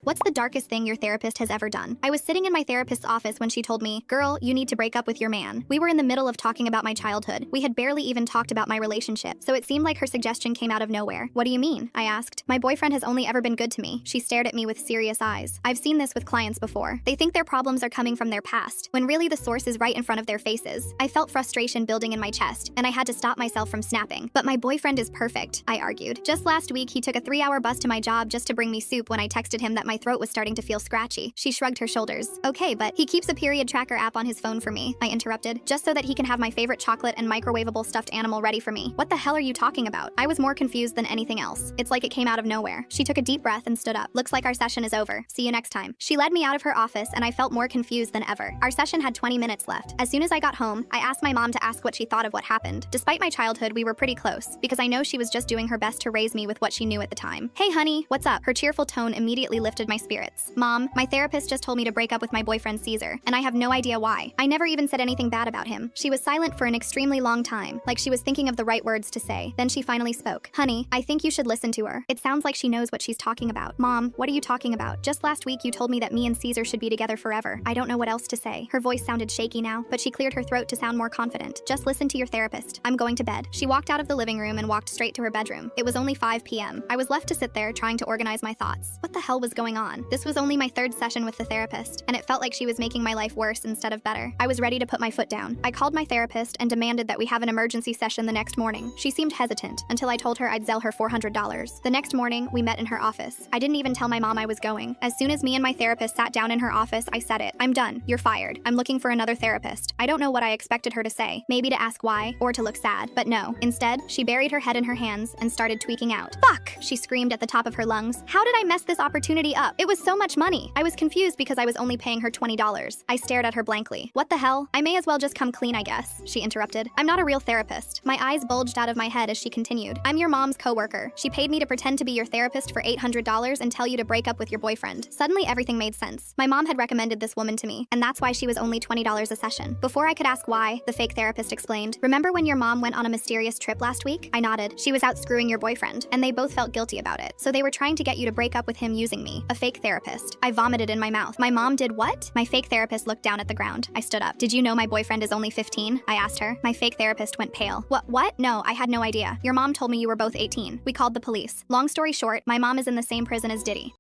What's the darkest thing your therapist has ever done? I was sitting in my therapist's office when she told me, "Girl, you need to break up with your man." We were in the middle of talking about my childhood. We had barely even talked about my relationship, so it seemed like her suggestion came out of nowhere. "What do you mean?" I asked. "My boyfriend has only ever been good to me." She stared at me with serious eyes. I've seen this with clients before. They think their problems are coming from their past, when really the source is right in front of their faces. I felt frustration building in my chest, and I had to stop myself from snapping. "But my boyfriend is perfect," I argued. "Just last week, he took a 3-hour bus to my job just to bring me soup when I texted him that my throat was starting to feel scratchy." She shrugged her shoulders. "Okay, but he keeps a period tracker app on his phone for me," I interrupted, "just so that he can have my favorite chocolate and microwavable stuffed animal ready for me." "What the hell are you talking about?" I was more confused than anything else. It's like it came out of nowhere. She took a deep breath and stood up. "Looks like our session is over. See you next time." She led me out of her office, and I felt more confused than ever. Our session had 20 minutes left. As soon as I got home, I asked my mom to ask what she thought of what happened. Despite my childhood, we were pretty close, because I know she was just doing her best to raise me with what she knew at the time. "Hey honey, what's up?" Her cheerful tone immediately lifted my spirits. "Mom, my therapist just told me to break up with my boyfriend Caesar, and I have no idea why. I never even said anything bad about him." She was silent for an extremely long time, like she was thinking of the right words to say. Then she finally spoke. "Honey, I think you should listen to her. It sounds like she knows what she's talking about." "Mom, what are you talking about? Just last week you told me that me and Caesar should be together forever." I don't know what else to say. Her voice sounded shaky now, but she cleared her throat to sound more confident. "Just listen to your therapist. I'm going to bed." She walked out of the living room and walked straight to her bedroom. It was only 5 p.m. I was left to sit there trying to organize my thoughts. What the hell was going on? This was only my third session with the therapist, and it felt like she was making my life worse instead of better. I was ready to put my foot down. I called my therapist and demanded that we have an emergency session the next morning. She seemed hesitant until I told her I'd sell her $400. The next morning, we met in her office. I didn't even tell my mom I was going. As soon as me and my therapist sat down in her office, I said it. "I'm done. You're fired. I'm looking for another therapist." I don't know what I expected her to say. Maybe to ask why, or to look sad. But no. Instead, she buried her head in her hands and started tweaking out. "Fuck!" she screamed at the top of her lungs. "How did I mess this opportunity up? It was so much money." I was confused because I was only paying her $20. I stared at her blankly. "What the hell? I may as well just come clean, I guess," she interrupted. "I'm not a real therapist." My eyes bulged out of my head as she continued. "I'm your mom's coworker. She paid me to pretend to be your therapist for $800 and tell you to break up with your boyfriend." Suddenly, everything made sense. My mom had recommended this woman to me, and that's why she was only $20 a session. Before I could ask why, the fake therapist explained, "Remember when your mom went on a mysterious trip last week?" I nodded. "She was out screwing your boyfriend, and they both felt guilty about it. So they were trying to get you to break up with him using me, a fake therapist." I vomited in my mouth. "My mom did what?" My fake therapist looked down at the ground. I stood up. "Did you know my boyfriend is only 15? I asked her. My fake therapist went pale. What? No, I had no idea. Your mom told me you were both 18. We called the police. Long story short, my mom is in the same prison as Diddy.